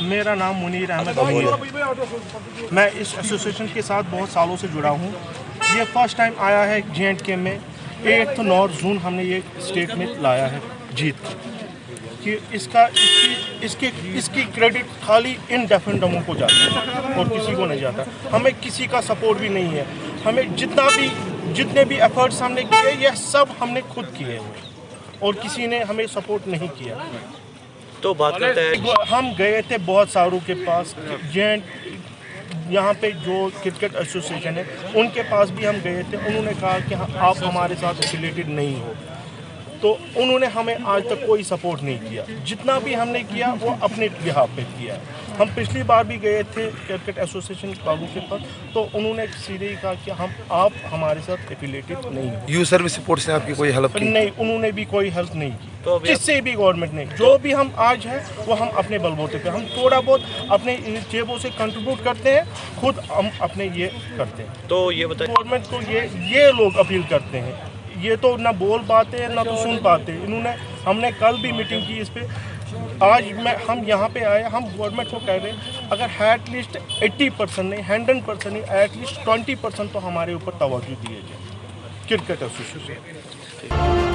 मेरा नाम मुनीर अहमद है। मैं इस एसोसिएशन के साथ बहुत सालों से जुड़ा हूँ। ये फर्स्ट टाइम आया है J&K में 8th नॉर्थ जोन हमने ये स्टेट में लाया है जीत कि इसकी क्रेडिट खाली इन डेफरेंडमों को जाता है और किसी को नहीं जाता। हमें किसी का सपोर्ट भी नहीं है। हमें जितने भी एफर्ट्स हमने किए ये सब हमने खुद किए और किसी ने हमें सपोर्ट नहीं किया। तो बात करते हैं, हम गए थे बहुत सारों के पास, यहाँ पे जो क्रिकेट एसोसिएशन है उनके पास भी हम गए थे। उन्होंने कहा कि आप हमारे साथ एफिलिएटेड नहीं हो, तो उन्होंने हमें आज तक कोई सपोर्ट नहीं किया। जितना भी हमने किया वो अपने यहाँ पे किया। हम पिछली बार भी गए थे क्रिकेट एसोसिएशन बाबू के पास, तो उन्होंने सीधे ही कहा कि आप हमारे साथ एफिलिएटेड नहीं हो। यूथ सर्विस सपोर्ट ने आपकी कोई हेल्प की? नहीं, उन्होंने भी कोई हेल्प नहीं की। तो किसी भी गवर्नमेंट ने जो भी हम आज है वो हम अपने बलबूते पे, हम थोड़ा बहुत अपने जेबों से कंट्रीब्यूट करते हैं, खुद हम अपने ये करते हैं। तो ये बताइए, गवर्नमेंट को ये लोग अपील करते हैं, ये तो ना बोल पाते हैं ना तो सुन पाते हैं। हमने कल भी मीटिंग की इस पे। आज हम यहाँ पे आए, हम गवर्नमेंट को कह रहे हैं अगर एटलीस्ट 80% नहीं 100% नहीं एटलीस्ट 20% तो हमारे ऊपर तवज्जो दिए जाए क्रिकेट एसोसिएशन।